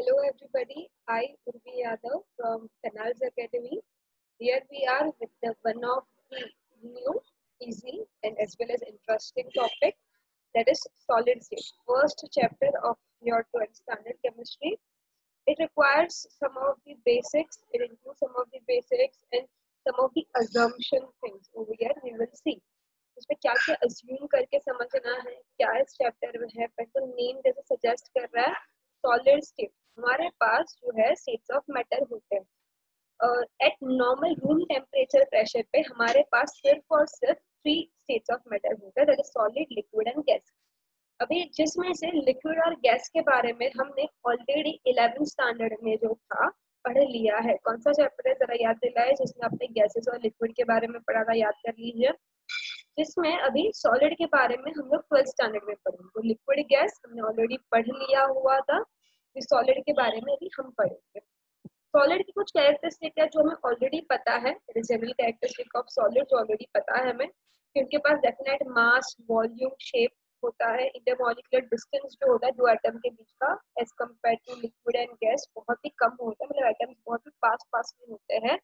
Hello everybody, I Urvi Yadav from Canals Academy. Here we are with one of the new, easy and as well as interesting topic, that is solid state. First chapter of your 12th standard chemistry. It requires some of the basics, it includes some of the basics and some of the assumption things over here we will see. इसमें क्या क्या assume करके समझना है, क्या इस chapter में है, पहले नेम जैसे सजेस्ट कर रहा है सॉलिड स्टेट. हमारे पास जो है स्टेट्स ऑफ मैटर होते हैं. Eight normal room temperature pressure पे हमारे पास सिर्फ और सिर्फ 3 स्टेट्स ऑफ मैटर होते हैं, that is solid, liquid and gas. अभी जिसमें से लिक्विड और गैस के बारे में हमने ऑलरेडी 11th स्टैंडर्ड में जो था पढ़ लिया है. कौन सा चैप्टर है जरा याद दिलाए जिसमें आपने गैसेस और लिक्विड के बारे में पढ़ा था, याद कर लीजिए. जिसमें अभी सॉलिड के बारे में हम लोग 12th स्टैंडर्ड में पढ़ेंगे. तो लिक्विड गैस हमने ऑलरेडी पढ़ लिया हुआ था, सॉलिड के बारे में भी हम पढ़ेंगे. सॉलिड की कुछ कैरेक्टरिस्टिक है जो हमें ऑलरेडी पता है, जनरल कैरेक्टरिस्टिक ऑफ सॉलिड जो ऑलरेडी पता है हमें कि उनके पास डेफिनेट मास, वॉल्यूम, शेप होता है. इंटरमॉलिक्यूलर डिस्टेंस जो होता है दो एटम के बीच का as compare to liquid and gas बहुत ही कम होता है, मतलब एटम्स बहुत ही पास पास में होते हैं.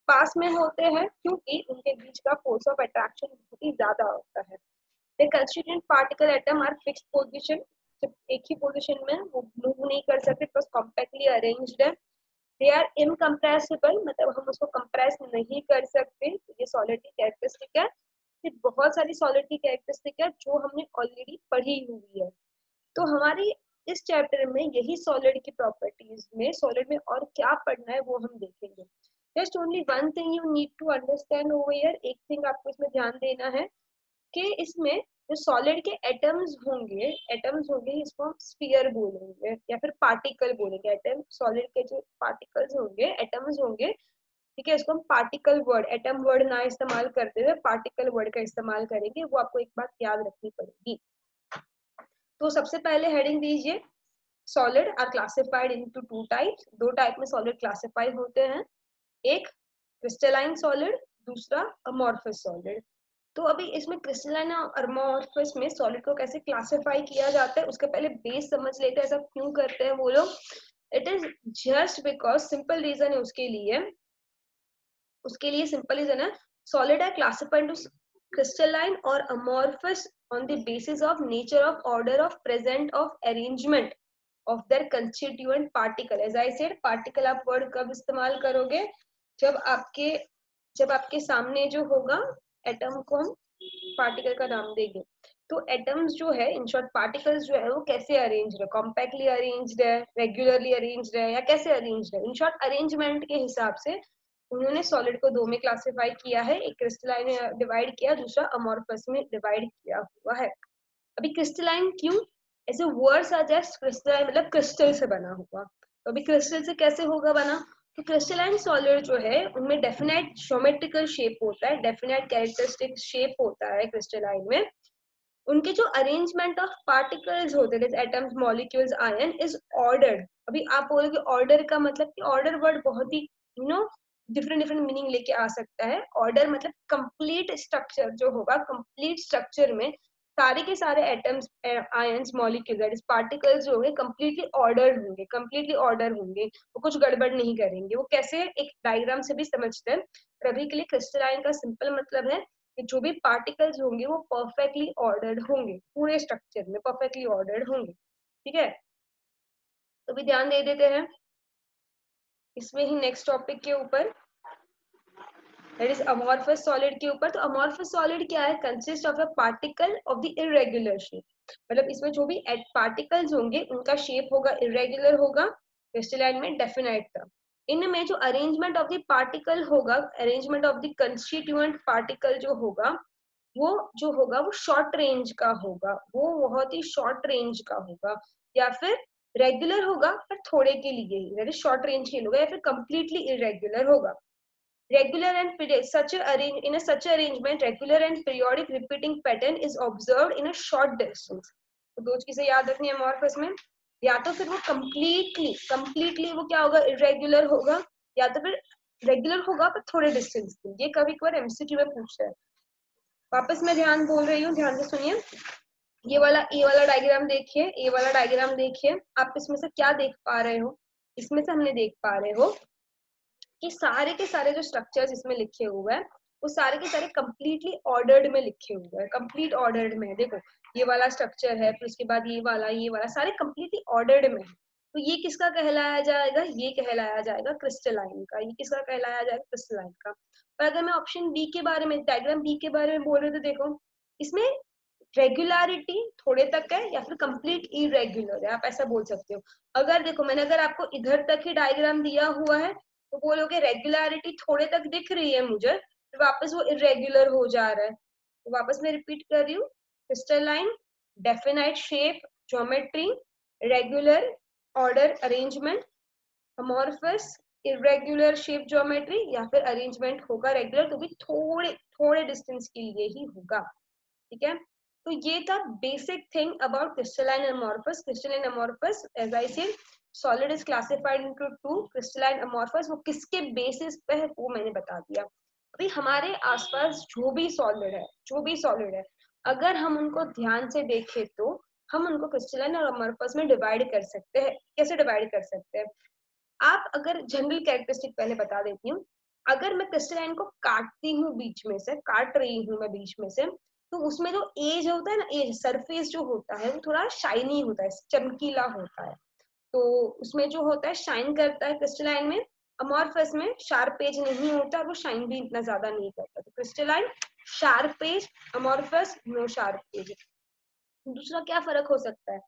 पास में होते हैं क्योंकि उनके बीच का फोर्स ऑफ अट्रैक्शन बहुत ही ज्यादा होता है. The constituent particle atom are fixed position, एक ही पोजीशन में वो मूव नहीं कर सकते, बस कॉम्पैक्टली अरेंज्ड है. दे आर इनकम्प्रेसिबल, मतलब हम उसको कंप्रेस नहीं कर सकते. ये सॉलिड की कैरेक्टरिस्टिक है. बहुत सारी सॉलिड की कैरेक्टरिस्टिक है जो हमने ऑलरेडी पढ़ी हुई है. तो हमारी इस चैप्टर में यही सॉलिड की प्रॉपर्टीज में सॉलिड में और क्या पढ़ना है वो हम देखेंगे. Just only one thing you need to understand over here, एक थिंग आपको इसमें ध्यान देना है कि इसमें जो सॉलिड के एटम्स होंगे इसको हम स्फीयर बोलेंगे या फिर पार्टिकल बोलेंगे. एटम सॉलिड के जो पार्टिकल्स होंगे, एटम्स होंगे, ठीक है, इसको हम पार्टिकल वर्ड, एटम वर्ड ना इस्तेमाल करते हुए पार्टिकल वर्ड का इस्तेमाल करेंगे. वो आपको एक बात याद रखनी पड़ेगी. तो सबसे पहले हेडिंग दीजिए, solid are classified into 2 types. 2 type में सॉलिड क्लासिफाई होते हैं, एक क्रिस्टलाइन सॉलिड, दूसरा अमॉर्फस सॉलिड. तो अभी इसमें क्रिस्टलाइन और अमॉर्फस में सॉलिड को कैसे क्लासिफाई किया जाता है उसके पहले बेस समझ लेते हैं. ऐसा क्यों करते हैं वो लोग? It is just because, simple reason है उसके लिए सिंपल रीजन है, solid are classified into crystalline और amorphous on the basis of nature of order of present of arrangement of their constituent particle. As I said, particle आप word कब इस्तेमाल करोगे? जब आपके सामने जो होगा एटम को हम पार्टिकल का नाम देंगे. तो एटम्स जो है, इन शॉर्ट पार्टिकल्स जो है वो कैसे अरेंज्ड है, कॉम्पैक्टली अरेंज्ड है, रेगुलरली अरेंज्ड है या कैसे अरेंज्ड है. इन शॉर्ट अरेंजमेंट के हिसाब से उन्होंने सॉलिड को 2 में क्लासिफाई किया है. एक क्रिस्टलाइन में डिवाइड किया, दूसरा अमॉर्फस में डिवाइड किया हुआ है. अभी क्रिस्टलाइन क्यों, ऐसे वर्ड सजेस्ट क्रिस्टलाइन मतलब क्रिस्टल से बना हुआ. तो अभी क्रिस्टल से कैसे होगा बना? तो क्रिस्टलाइन सॉलिड जो है उनमें डेफिनेट ज्योमेट्रिकल शेप होता है, डेफिनेट कैरेक्टरिस्टिक शेप होता है क्रिस्टलाइन में. उनके जो अरेंजमेंट ऑफ पार्टिकल्स होते हैं, atoms, molecules, ion, is ordered. अभी आप बोलोगे ऑर्डर का मतलब कि ऑर्डर वर्ड बहुत ही डिफरेंट मीनिंग लेके आ सकता है. ऑर्डर मतलब कंप्लीट स्ट्रक्चर जो होगा, कंप्लीट स्ट्रक्चर में सारे के सारे atoms, ions, molecules, that is particles जो होंगे कंप्लीटली ऑर्डर होंगे, वो कुछ गड़बड़ नहीं करेंगे. वो कैसे, एक डायग्राम से भी समझते हैं. अभी के लिए क्रिस्टलाइन का सिंपल मतलब है कि जो भी पार्टिकल्स होंगे वो परफेक्टली ऑर्डर्ड होंगे, पूरे स्ट्रक्चर में परफेक्टली ऑर्डर्ड होंगे. ठीक है, तो भी ध्यान दे देते हैं इसमें ही नेक्स्ट टॉपिक के ऊपर, दैट इज अमॉर्फस सॉलिड के ऊपर. तो अमॉर्फस सॉलिड क्या है? Consist of a particle of the irregular shape. मतलब इसमें जो भी पार्टिकल्स होंगे उनका शेप होगा इरेगुलर होगा, क्रिस्टलाइन में डेफिनाइट था. इनमें जो अरेंजमेंट ऑफ द पार्टिकल होगा, arrangement of the constituent particle जो होगा वो शॉर्ट रेंज का होगा, वो बहुत ही शॉर्ट रेंज का होगा, या फिर रेगुलर होगा पर थोड़े के लिए ही, दैट इज शॉर्ट रेंज के लिए होगा, या फिर कंप्लीटली इरेगुलर होगा. Regular and such arrangement, regular and periodic repeating pattern is observed in a short distance. तो 2 चीजें याद रखनी है अमॉर्फस में, या तो फिर वो completely वो क्या होगा, irregular होगा, या तो फिर रेगुलर होगा पर थोड़े डिस्टेंस पे. ये कभी कभार एमसीक्यू में पूछता है. वापस मैं ध्यान बोल रही हूँ, ध्यान से सुनिए. ये वाला डायग्राम देखिए, ये वाला डायग्राम देखिए, आप इसमें से क्या देख पा रहे हो? इसमें से हमने देख पा रहे हो कि सारे के सारे जो स्ट्रक्चर्स इसमें लिखे हुए हैं वो सारे के सारे कंप्लीटली ऑर्डर्ड में लिखे हुए हैं, कंप्लीट ऑर्डर्ड में। देखो ये वाला स्ट्रक्चर है, फिर उसके बाद ये वाला सारे कंप्लीटली ऑर्डर्ड में है। तो ये किसका कहलाया जाएगा? ये कहलाया जाएगा क्रिस्टलाइन का। ये किसका कहलाया जाएगा? क्रिस्टलाइन का। पर अगर मैं ऑप्शन बी के बारे में, डायग्राम बी के बारे में बोल रही हूँ, तो देखो इसमें रेगुलरिटी थोड़े तक है या फिर कंप्लीट इरेगुलर है, आप ऐसा बोल सकते हो। अगर देखो मैंने अगर आपको इधर तक ही डायग्राम दिया हुआ है तो बोलोगे रेगुलरिटी थोड़े तक दिख रही है मुझे, फिर वापस वो इरेगुलर हो जा रहा है। तो वापस मैं रिपीट कर रही हूँ, crystalline, definite shape, geometry, regular order arrangement, amorphous, irregular shape geometry, या फिर अरेंजमेंट होगा रेगुलर तो भी थोड़े थोड़े डिस्टेंस के लिए ही होगा। ठीक है, तो ये था basic thing about crystalline amorphous. Crystalline amorphous, as I said, solid is classified into two, crystalline amorphous. वो किसके बेसिस पे है वो मैंने बता दिया। अभी हमारे आसपास जो भी सॉलिड है, अगर हम उनको ध्यान से देखें तो हम उनको क्रिस्टलाइन और अमॉर्फस में डिवाइड कर सकते हैं। कैसे डिवाइड कर सकते हैं? आप अगर जनरल कैरेक्टरिस्टिक पहले बता देती हूँ, अगर मैं क्रिस्टलाइन को काटती हूँ, बीच में से काट रही हूँ मैं बीच में से, तो उसमें जो एज होता है ना, एज सरफेस जो होता है वो थोड़ा शाइनी होता है, चमकीला होता है। तो उसमें जो होता है शाइन करता है क्रिस्टलाइन में। अमॉर्फस में शार्प एज नहीं होता और वो शाइन भी इतना ज्यादा नहीं करता। तो crystalline sharp edge, amorphous no sharp edge. दूसरा क्या फर्क हो सकता है?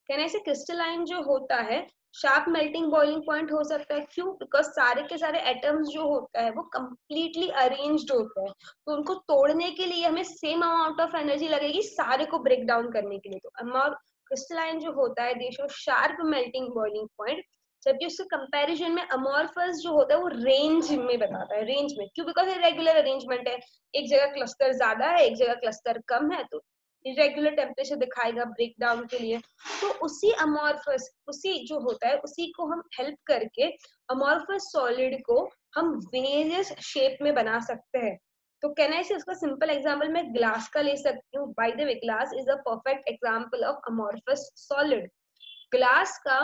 कहने से क्रिस्टलाइन जो होता है शार्प मेल्टिंग बॉइलिंग पॉइंट हो सकता है। क्यों? बिकॉज सारे के सारे एटम्स जो होता है वो कंप्लीटली अरेंज्ड होते हैं, तो उनको तोड़ने के लिए हमें सेम अमाउंट ऑफ एनर्जी लगेगी सारे को ब्रेक डाउन करने के लिए। तो अमॉर क्रिस्टलाइन जो होता है दे show sharp melting boiling point, जबकि उसके कंपैरिजन में अमॉर्फस जो होता है वो रेंज में बताता है, रेंज में। क्यों? बिकॉज इरेगुलर अरेंजमेंट है, एक जगह क्लस्टर ज्यादा है, एक जगह क्लस्टर कम है, तो इरेगुलर टेम्परेचर दिखाएगा ब्रेक डाउन के लिए। तो उसी अमॉर्फस, उसी जो होता है उसी को हम हेल्प करके अमॉर्फस सॉलिड को हम वेरियस शेप में बना सकते हैं। तो कहना है उसका सिंपल एग्जांपल मैं ग्लास का ले सकती हूँ। By the way glass is a perfect example of amorphous solid. Glass का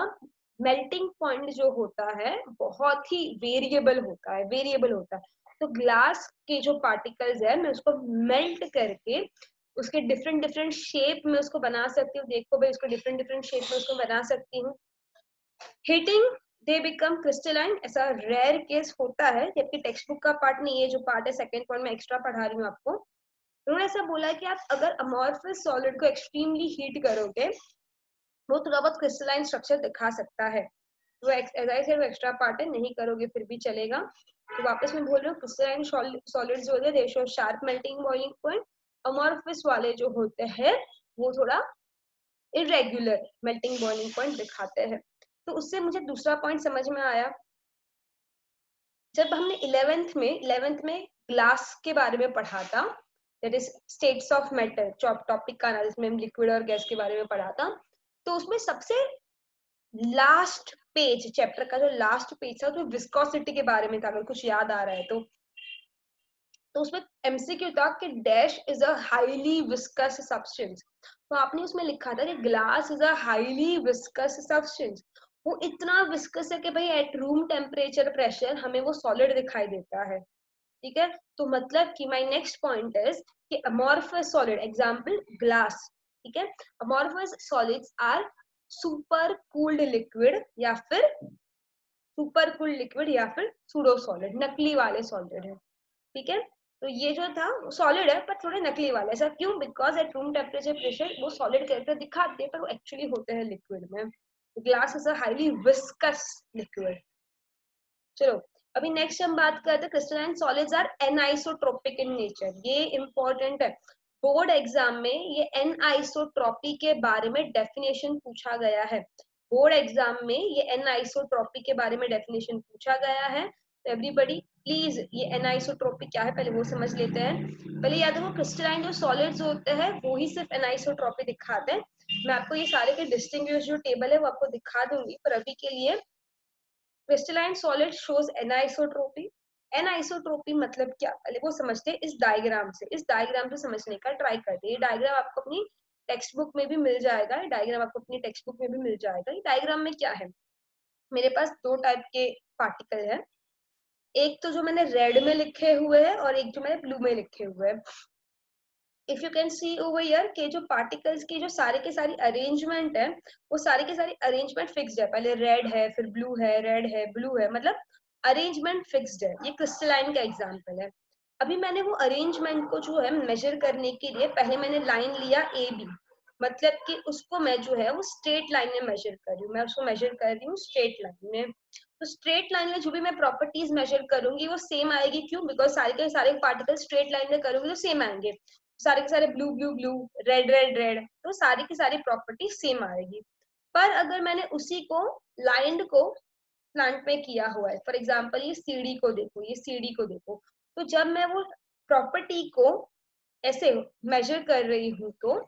मेल्टिंग पॉइंट जो होता है बहुत ही वेरिएबल होता है, वेरिएबल होता है। तो ग्लास के जो पार्टिकल्स है मैं उसको मेल्ट करके उसके डिफरेंट डिफरेंट शेप में उसको बना सकती हूँ। देखो भाई उसको डिफरेंट डिफरेंट शेप में उसको बना सकती हूँ। हीटिंग दे बिकम क्रिस्टलाइन, ऐसा रेयर केस होता है, जबकि टेक्स्ट बुक का पार्ट नहीं है, जो पार्ट है सेकंड पॉइंट में एक्स्ट्रा पढ़ा रही हूँ आपको। उन्होंने ऐसा बोला है कि आप अगर अमॉर्फस सॉलिड को एक्सट्रीमली हीट करोगे वो थोड़ा बहुत क्रिस्टलाइन स्ट्रक्चर दिखा सकता है। वो एज आई सेड वो एक्स्ट्रा पार्ट है, नहीं करोगे फिर भी चलेगा। तो वापस मैं बोल रही हूँ क्रिस्टलाइन सॉलिड्स होते हैं दे show sharp melting boiling point. Amorphous वाले जो होते हैं वो थोड़ा इरेगुलर मेल्टिंग बॉइलिंग पॉइंट दिखाते हैं। तो उससे मुझे दूसरा पॉइंट समझ में आया, जब हमने 11th में ग्लास के बारे में पढ़ा था, that is states of matter topic का, जिसमें हम लिक्विड और गैस के बारे में पढ़ा था। तो उसमें सबसे लास्ट पेज, चैप्टर का जो लास्ट पेज था, तो विस्कोसिटी के बारे में था, अगर कुछ याद आ रहा है तो उसमें एमसीक्यू था कि dash is a highly viscous substance. तो आपने उसमें लिखा था कि glass is a highly viscous substance. वो इतना विस्कस है कि भाई एट रूम टेम्परेचर प्रेशर हमें वो सॉलिड दिखाई देता है। ठीक है, तो मतलब कि माय नेक्स्ट पॉइंट इज कि अमॉर्फस सॉलिड एग्जांपल ग्लास। ठीक है, amorphous solids are super cooled liquid या फिर सुपर कूल्ड लिक्विड या फिर सूडो सॉलिड, नकली वाले सॉलिड है। ठीक है, तो ये जो था सॉलिड है पर थोड़े नकली वाले। ऐसा क्यों? Because at room temperature pressure वो सॉलिड कैरेक्टर दिखाते हैं पर वो एक्चुअली होते हैं लिक्विड में। Glass is a highly viscous liquid. चलो अभी नेक्स्ट हम बात करते हैं crystalline solids are anisotropic in nature. ये इंपॉर्टेंट है, बोर्ड एग्जाम में ये एनआइसोट्रॉपी के बारे में डेफिनेशन पूछा गया है। बोर्ड एग्जाम में ये एनआइसोट्रॉपी के बारे में डेफिनेशन पूछा गया है। तो एवरीबडी प्लीज ये एनआइसोट्रॉपी क्या है पहले वो समझ लेते हैं। पहले याद रखो क्रिस्टलाइन जो सॉलिड्स होते हैं वो ही सिर्फ एनआइसोट्रॉपी दिखाते हैं। मैं आपको ये सारे के डिस्टिंग्विश जो टेबल है वो आपको दिखा दूंगी, पर अभी के लिए क्रिस्टलाइन सॉलिड शोज एनाइसोट्रोपी। एनाइसोट्रोपी मतलब क्या, पहले वो समझते हैं इस डायग्राम से। इस डायग्राम से समझने का ट्राई करते हैं। ये डायग्राम आपको अपनी टेक्स्ट बुक में भी मिल जाएगा, डायग्राम आपको अपनी टेक्स्ट बुक में भी मिल जाएगा। ये डायग्राम में क्या है, मेरे पास दो टाइप के पार्टिकल है, एक तो जो मैंने रेड में लिखे हुए हैं और एक जो मैंने ब्लू में लिखे हुए हैं। If you can see over here के जो पार्टिकल्स की जो सारे के सारी अरेंजमेंट है, वो सारे के सारी अरेंजमेंट फिक्स्ड है, पहले रेड है फिर ब्लू है, रेड है ब्लू है, मतलब अरेंजमेंट फिक्स्ड है। ये क्रिस्टलाइन का एग्जांपल है। अभी मैंने वो अरेंजमेंट को जो है मेजर करने के लिए पहले मैंने लाइन लिया ए बी, मतलब कि उसको मैं जो है वो स्ट्रेट लाइन में मेजर कर रही हूँ, मैं उसको मेजर कर रही हूँ स्ट्रेट लाइन में। तो स्ट्रेट लाइन में जो भी मैं प्रॉपर्टीज मेजर करूंगी वो सेम आएगी, क्यों? बिकॉज सारे के सारे पार्टिकल स्ट्रेट लाइन में करूंगी तो सेम आएंगे, सारे के सारे blue blue blue, red red red, तो सारी की सारी प्रॉपर्टी सेम आएगी। पर अगर मैंने उसी को लाइन को प्लांट में किया हुआ है, फॉर एग्जाम्पल ये सीढ़ी को देखो, ये सीढ़ी को देखो, तो जब मैं वो प्रॉपर्टी को ऐसे मेजर कर रही हूँ तो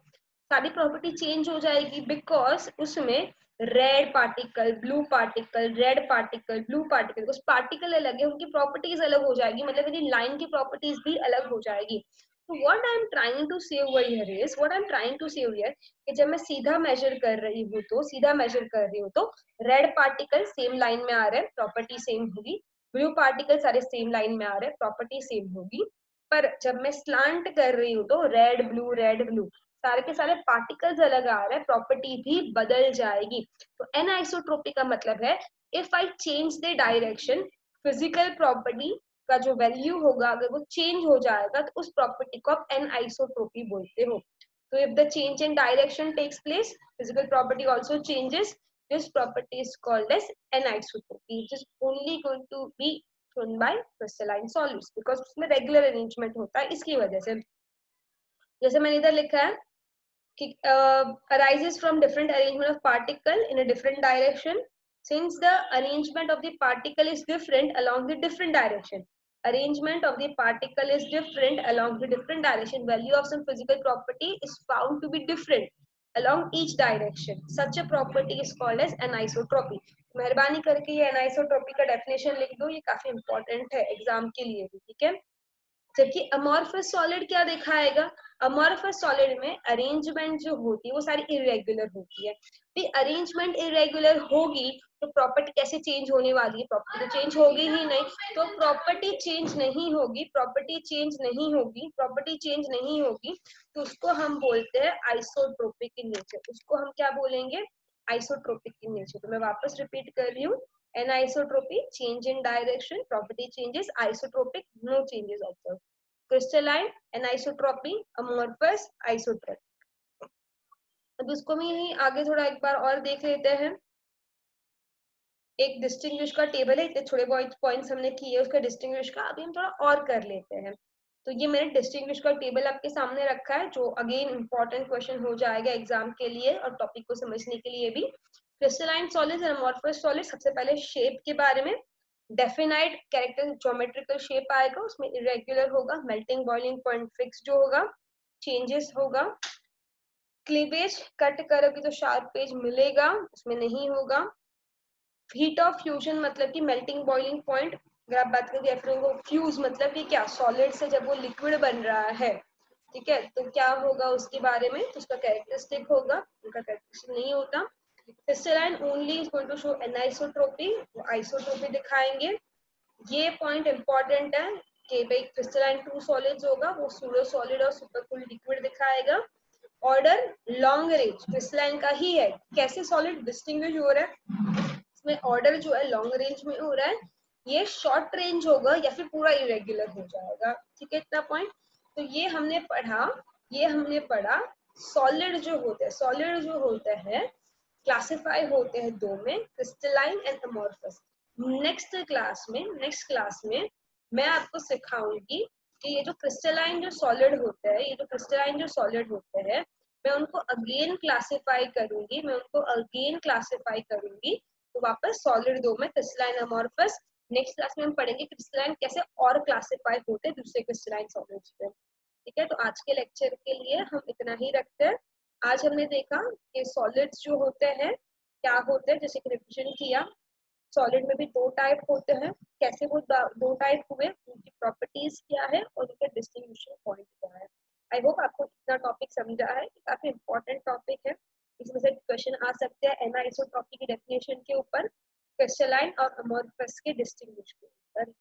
सारी प्रॉपर्टी चेंज हो जाएगी, बिकॉज उसमें red particle, blue particle, red particle, blue particle, उस पार्टिकल अलग है, उनकी प्रॉपर्टीज अलग हो जाएगी, मतलब मेरी लाइन की प्रॉपर्टीज भी अलग हो जाएगी। तो what I'm trying to say over here is, what I'm trying to say over here कि जब मैं सीधा मेजर कर रही हूँ तो सीधा मेजर कर रही हूँ तो रेड पार्टिकल सेम लाइन में आ रहे हैं, प्रॉपर्टी सेम होगी, ब्लू पार्टिकल सारे सेम लाइन में आ रहे हैं, प्रॉपर्टी सेम होगी। पर जब मैं स्लांट कर रही हूँ तो रेड ब्लू सारे के सारे पार्टिकल्स अलग आ रहे हैं, प्रॉपर्टी भी बदल जाएगी। तो एनआइसोट्रोपी का मतलब है if I change the direction, physical property का जो वैल्यू होगा अगर वो चेंज हो जाएगा तो उस प्रॉपर्टी को आप एनआइसोट्रोपी बोलते हो। तो if the change in direction takes place, physical property also changes, this property is called as anisotropy, which is only going to be shown by crystalline solids because उसमें regular arrangement होता है, इसकी वजह से। जैसे मैंने इधर लिखा है कि arises from different arrangement of particle in a different direction, since the arrangement of the particle is different along the different direction, arrangement of the particle is different along the different direction, value of some physical property is found to be different along each direction, such a property is called as anisotropy। मेहरबानी करके ये anisotropy का definition लिख दो, ये काफी important है exam के लिए भी, ठीक है। जबकि अमॉर्फस सॉलिड क्या दिखाएगा, अमॉर्फस सॉलिड में अरेंजमेंट जो होती है वो सारी इरेगुलर होती है। भी अरेंजमेंट इरेगुलर होगी तो प्रॉपर्टी कैसे चेंज होने वाली है, प्रॉपर्टी तो चेंज होगी ही नहीं, तो प्रॉपर्टी चेंज नहीं होगी, प्रॉपर्टी चेंज नहीं होगी, प्रॉपर्टी चेंज नहीं होगी, तो उसको हम बोलते हैं आइसोट्रोपिक इन नेचर। उसको हम क्या बोलेंगे, आइसोट्रोपिक इन नेचर। तो मैं वापस रिपीट कर रही हूँ, anisotropy change in direction, property changes, isotropic no changes observed, crystalline anisotropy, amorphous isotropic। अब इसको भी यही आगे थोड़ा एक बार और देख लेते हैं। एक डिस्टिंग्विश का टेबल है, इतने थोड़े बहुत पॉइंट्स हमने किए उसका डिस्टिंग्विश का, अभी हम थोड़ा और कर लेते हैं। तो ये मैंने डिस्टिंग्विश का टेबल आपके सामने रखा है, जो अगेन इंपॉर्टेंट क्वेश्चन हो जाएगा एग्जाम के लिए और टॉपिक को समझने के लिए भी। Crystalline solids and amorphous solids, सबसे पहले शेप के बारे में, डेफिनाइट कैरेक्टर ज्योमेट्रिकल शेप आएगा, उसमें इरेगुलर होगा, मेल्टिंग बॉइलिंग पॉइंट फिक्स जो होगा, चेंजेस होगा, क्लीवेज कट करोगे तो शार्प पेज मिलेगा, उसमें नहीं होगा, हीट ऑफ फ्यूजन मतलब कि मेल्टिंग बॉइलिंग पॉइंट, अगर आप बात करें तो फ्यूज मतलब कि क्या, सॉलिड से जब वो लिक्विड बन रहा है, ठीक है, तो क्या होगा उसके बारे में, तो उसका कैरेक्टरिस्टिक होगा, उनका कैरेक्टरिस्टिक नहीं होता। Crystalline only is going to show anisotropy, वो आइसोट्रोपी दिखाएंगे। ये पॉइंट इंपॉर्टेंट है कि भाई क्रिस्टलाइन टू सॉलिड्स होगा, वो सूडो सॉलिड और सुपरकूल लिक्विड दिखाएगा। ऑर्डर लॉन्ग रेंज क्रिस्टलाइन का ही है, कैसे सॉलिड डिस्टिंग्विश हो रहा है, इसमें ऑर्डर जो है लॉन्ग रेंज में हो रहा है, ये शॉर्ट रेंज होगा या फिर पूरा इरेगुलर हो जाएगा, ठीक है, इतना पॉइंट। तो ये हमने पढ़ा सॉलिड जो होते हैं, सॉलिड जो होते हैं क्लासिफाई होते हैं दो में, crystalline and amorphous. Next class में मैं आपको सिखाऊंगी कि ये जो क्रिस्टलाइन जो सॉलिड होते हैं, ये जो क्रिस्टलाइन जो सॉलिड होते हैं, मैं उनको अगेन क्लासिफाई करूंगी, तो वापस सॉलिड दो में क्रिस्टलाइन अमॉर्फस। नेक्स्ट क्लास में हम पढ़ेंगे क्रिस्टलाइन कैसे और क्लासिफाई होते हैं दूसरे क्रिस्टलाइन सॉलिड्स में, ठीक है। तो आज के लेक्चर के लिए हम इतना ही रखते हैं। आज हमने देखा कि सॉलिड्स जो होते हैं क्या होते हैं, जैसे कि रिविजन किया, सॉलिड में भी दो टाइप होते हैं, कैसे वो दो टाइप हुए, उनकी प्रॉपर्टीज क्या है और उनका डिस्टिंग्विशिंग पॉइंट क्या है। आई होप आपको इतना टॉपिक समझा है, काफी इंपॉर्टेंट टॉपिक है, इसमें से क्वेश्चन आ सकते हैं एनआईसोट्रॉपी की डेफिनेशन के ऊपर, क्रिस्टलाइन और अमोर्फस के डिस्टिंग्विश के ऊपर।